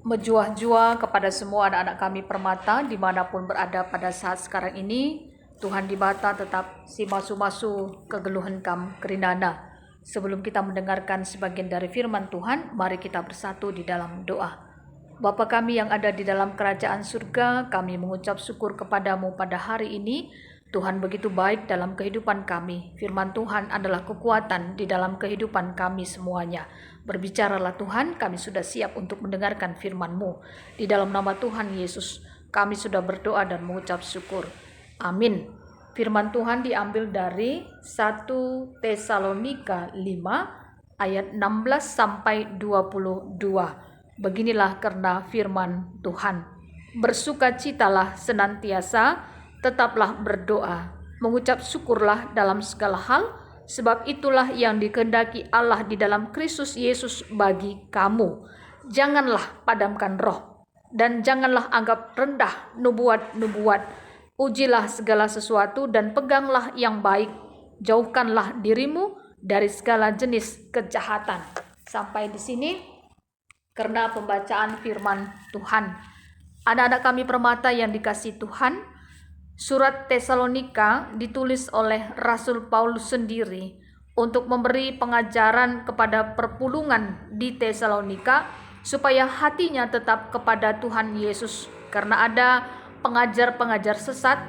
Menjua-jua kepada semua anak-anak kami Permata dimanapun berada pada saat sekarang ini. Tuhan di bata tetap si masu-masu kegeluhan kam kerinana. Sebelum kita mendengarkan sebagian dari firman Tuhan, mari kita bersatu di dalam doa. Bapa kami yang ada di dalam kerajaan surga, kami mengucap syukur kepadamu pada hari ini. Tuhan begitu baik dalam kehidupan kami. Firman Tuhan adalah kekuatan di dalam kehidupan kami semuanya. Berbicaralah Tuhan, kami sudah siap untuk mendengarkan firman-Mu. Di dalam nama Tuhan Yesus, kami sudah berdoa dan mengucap syukur. Amin. Firman Tuhan diambil dari 1 Tesalonika 5 ayat 16 sampai 22. Beginilah karena firman Tuhan. Bersukacitalah senantiasa, tetaplah berdoa, mengucap syukurlah dalam segala hal, sebab itulah yang dikehendaki Allah di dalam Kristus Yesus bagi kamu. Janganlah padamkan roh, dan janganlah anggap rendah nubuat-nubuat. Ujilah segala sesuatu dan peganglah yang baik. Jauhkanlah dirimu dari segala jenis kejahatan. Sampai di sini karena pembacaan firman Tuhan. Anak-anak kami Permata yang dikasihi Tuhan, surat Tesalonika ditulis oleh Rasul Paulus sendiri untuk memberi pengajaran kepada perpulungan di Tesalonika supaya hatinya tetap kepada Tuhan Yesus, karena ada pengajar-pengajar sesat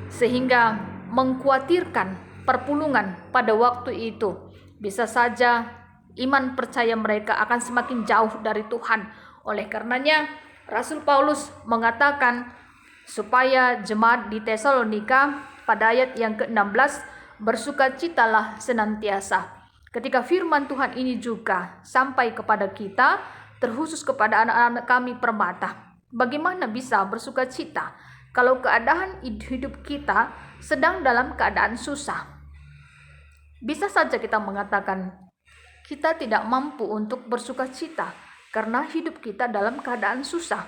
sehingga mengkhawatirkan perpulungan pada waktu itu. Bisa saja iman percaya mereka akan semakin jauh dari Tuhan. Oleh karenanya Rasul Paulus mengatakan supaya jemaat di Tesalonika pada ayat yang ke-16 bersukacitalah senantiasa. Ketika firman Tuhan ini juga sampai kepada kita, terkhusus kepada anak-anak kami Permata, bagaimana bisa bersukacita kalau keadaan hidup kita sedang dalam keadaan susah? Bisa saja kita mengatakan kita tidak mampu untuk bersukacita karena hidup kita dalam keadaan susah.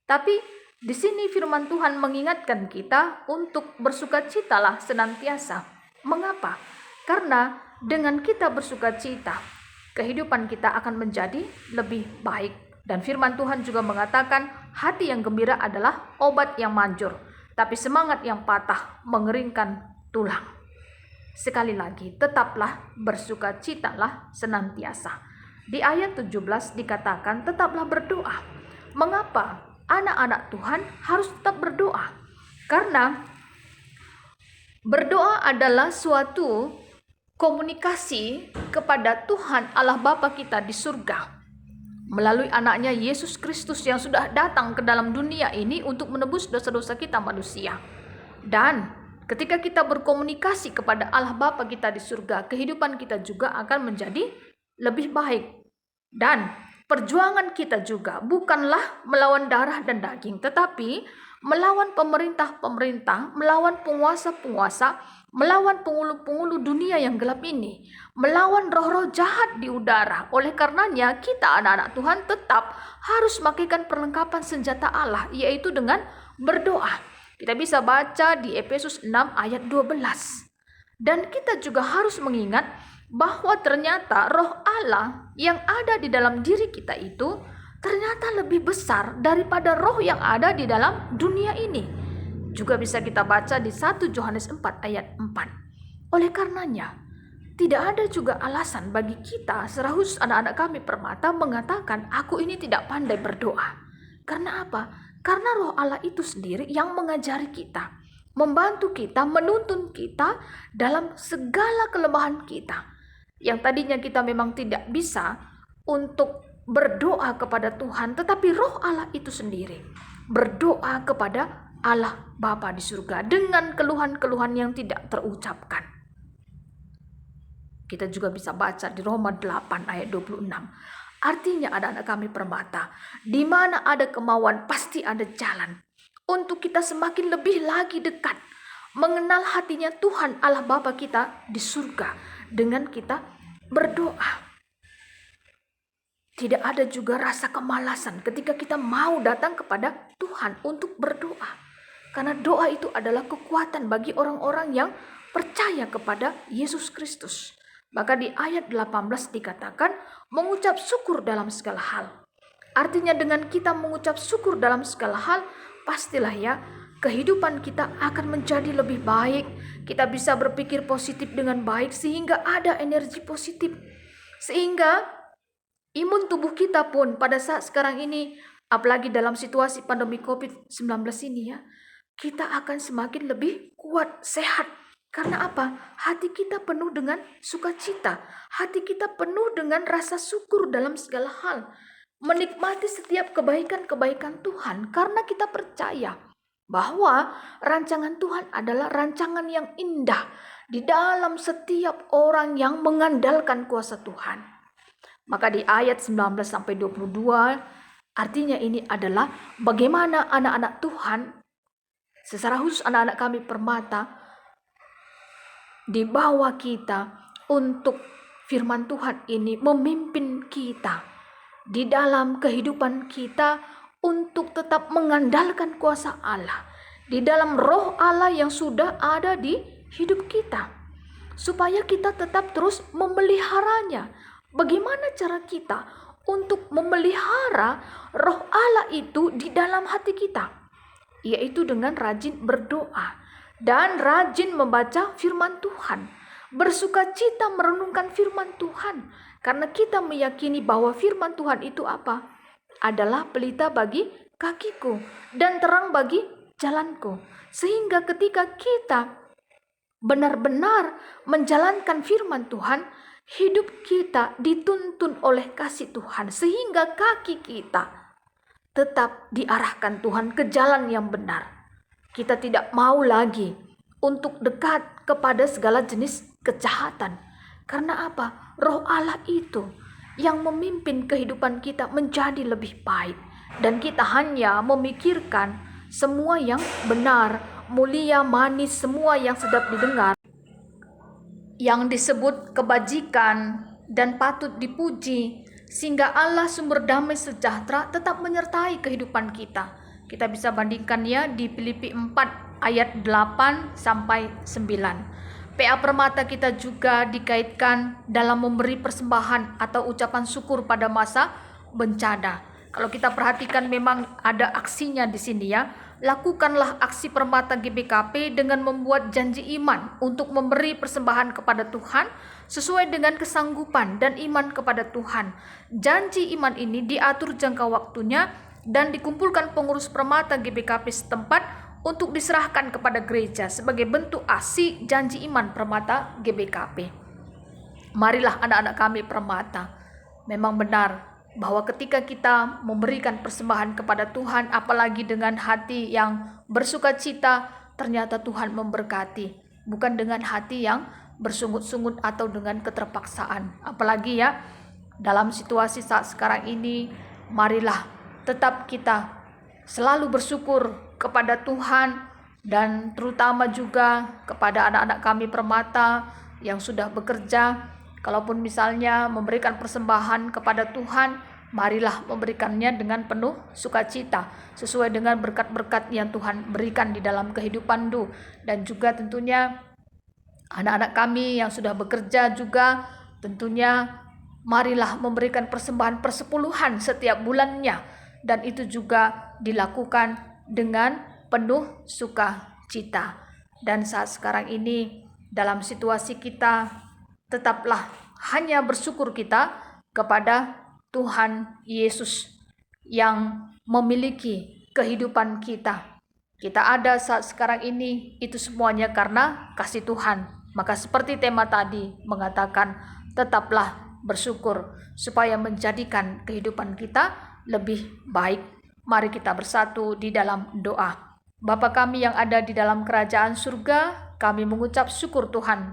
Tapi di sini firman Tuhan mengingatkan kita untuk bersukacitalah senantiasa. Mengapa? Karena dengan kita bersukacita, kehidupan kita akan menjadi lebih baik. Dan firman Tuhan juga mengatakan hati yang gembira adalah obat yang manjur, tapi semangat yang patah mengeringkan tulang. Sekali lagi, tetaplah bersukacitalah senantiasa. Di ayat 17 dikatakan tetaplah berdoa. Mengapa anak-anak Tuhan harus tetap berdoa? Karena berdoa adalah suatu komunikasi kepada Tuhan Allah Bapa kita di surga melalui anaknya Yesus Kristus yang sudah datang ke dalam dunia ini untuk menebus dosa-dosa kita manusia. Dan ketika kita berkomunikasi kepada Allah Bapa kita di surga, kehidupan kita juga akan menjadi lebih baik. Dan perjuangan kita juga bukanlah melawan darah dan daging, tetapi melawan pemerintah-pemerintah, melawan penguasa-penguasa, melawan penghulu-penghulu dunia yang gelap ini, melawan roh-roh jahat di udara. Oleh karenanya kita anak-anak Tuhan tetap harus memakaikan perlengkapan senjata Allah, yaitu dengan berdoa. Kita bisa baca di Efesus 6 ayat 12. Dan kita juga harus mengingat bahwa ternyata roh Allah yang ada di dalam diri kita itu ternyata lebih besar daripada roh yang ada di dalam dunia ini. Juga bisa kita baca di 1 Yohanes 4 ayat 4. Oleh karenanya, tidak ada juga alasan bagi kita serahus anak-anak kami Permata mengatakan aku ini tidak pandai berdoa. Karena apa? Karena roh Allah itu sendiri yang mengajari kita, membantu kita, menuntun kita dalam segala kelemahan kita. Yang tadinya kita memang tidak bisa untuk berdoa kepada Tuhan, tetapi roh Allah itu sendiri berdoa kepada Allah Bapa di surga dengan keluhan-keluhan yang tidak terucapkan. Kita juga bisa baca di Roma 8 ayat 26. Artinya anak-anak kami Permata, di mana ada kemauan pasti ada jalan. Untuk kita semakin lebih lagi dekat mengenal hatinya Tuhan Allah Bapa kita di surga dengan kita berdoa. Tidak ada juga rasa kemalasan ketika kita mau datang kepada Tuhan untuk berdoa. Karena doa itu adalah kekuatan bagi orang-orang yang percaya kepada Yesus Kristus. Maka di ayat 18 dikatakan mengucap syukur dalam segala hal. Artinya dengan kita mengucap syukur dalam segala hal, pastilah ya, kehidupan kita akan menjadi lebih baik. Kita bisa berpikir positif dengan baik sehingga ada energi positif. Sehingga imun tubuh kita pun pada saat sekarang ini, apalagi dalam situasi pandemi COVID-19 ini ya, kita akan semakin lebih kuat, sehat. Karena apa? Hati kita penuh dengan sukacita. Hati kita penuh dengan rasa syukur dalam segala hal. Menikmati setiap kebaikan-kebaikan Tuhan karena kita percaya bahwa rancangan Tuhan adalah rancangan yang indah di dalam setiap orang yang mengandalkan kuasa Tuhan. Maka di ayat 19 sampai 22 artinya ini adalah bagaimana anak-anak Tuhan, secara khusus anak-anak kami Permata, di bawah kita untuk firman Tuhan ini memimpin kita di dalam kehidupan kita untuk tetap mengandalkan kuasa Allah di dalam roh Allah yang sudah ada di hidup kita, supaya kita tetap terus memeliharanya. Bagaimana cara kita untuk memelihara roh Allah itu di dalam hati kita? Yaitu dengan rajin berdoa dan rajin membaca firman Tuhan, bersukacita merenungkan firman Tuhan, karena kita meyakini bahwa firman Tuhan itu apa? Adalah pelita bagi kakiku dan terang bagi jalanku. Sehingga ketika kita benar-benar menjalankan firman Tuhan, hidup kita dituntun oleh kasih Tuhan, sehingga kaki kita tetap diarahkan Tuhan ke jalan yang benar. Kita tidak mau lagi untuk dekat kepada segala jenis kejahatan. Karena apa? Roh Allah itu yang memimpin kehidupan kita menjadi lebih baik. Dan kita hanya memikirkan semua yang benar, mulia, manis, semua yang sedap didengar, yang disebut kebajikan dan patut dipuji, sehingga Allah sumber damai sejahtera tetap menyertai kehidupan kita. Kita bisa bandingkan ya di Filipi 4 ayat 8 sampai 9. PA Permata kita juga dikaitkan dalam memberi persembahan atau ucapan syukur pada masa bencana. Kalau kita perhatikan memang ada aksinya di sini ya. Lakukanlah aksi Permata GBKP dengan membuat janji iman untuk memberi persembahan kepada Tuhan sesuai dengan kesanggupan dan iman kepada Tuhan. Janji iman ini diatur jangka waktunya dan dikumpulkan pengurus Permata GBKP setempat untuk diserahkan kepada gereja sebagai bentuk aksi janji iman Permata GBKP. Marilah anak-anak kami Permata, memang benar bahwa ketika kita memberikan persembahan kepada Tuhan, apalagi dengan hati yang bersukacita, ternyata Tuhan memberkati, bukan dengan hati yang bersungut-sungut atau dengan keterpaksaan. Apalagi ya dalam situasi saat sekarang ini, marilah tetap kita selalu bersyukur kepada Tuhan, dan terutama juga kepada anak-anak kami Permata yang sudah bekerja. Kalaupun misalnya memberikan persembahan kepada Tuhan, marilah memberikannya dengan penuh sukacita sesuai dengan berkat-berkat yang Tuhan berikan di dalam kehidupan Du. Dan juga tentunya anak-anak kami yang sudah bekerja juga tentunya marilah memberikan persembahan persepuluhan setiap bulannya, dan itu juga dilakukan dengan penuh sukacita. Dan saat sekarang ini dalam situasi kita, tetaplah hanya bersyukur kita kepada Tuhan Yesus yang memiliki kehidupan kita. Kita ada saat sekarang ini itu semuanya karena kasih Tuhan. Maka seperti tema tadi mengatakan, tetaplah bersyukur supaya menjadikan kehidupan kita lebih baik. Mari kita bersatu di dalam doa. Bapa kami yang ada di dalam kerajaan surga, kami mengucap syukur Tuhan,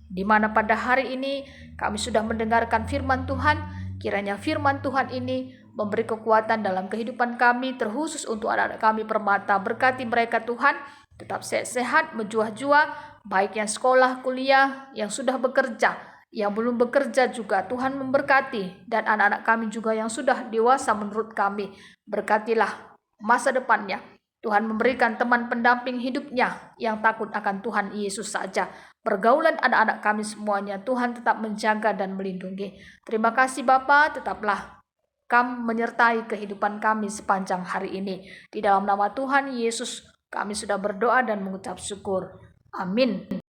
di mana pada hari ini kami sudah mendengarkan firman Tuhan. Kiranya firman Tuhan ini memberi kekuatan dalam kehidupan kami, terkhusus untuk anak-anak kami Permata. Berkati mereka Tuhan, tetap sehat-sehat, menjuah-juah, baik yang sekolah, kuliah, yang sudah bekerja, yang belum bekerja juga Tuhan memberkati. Dan anak-anak kami juga yang sudah dewasa menurut kami, berkatilah masa depannya. Tuhan memberikan teman pendamping hidupnya yang takut akan Tuhan Yesus saja. Pergaulan anak-anak kami semuanya Tuhan tetap menjaga dan melindungi. Terima kasih Bapa, tetaplah Kam menyertai kehidupan kami sepanjang hari ini. Di dalam nama Tuhan Yesus kami sudah berdoa dan mengucap syukur. Amin.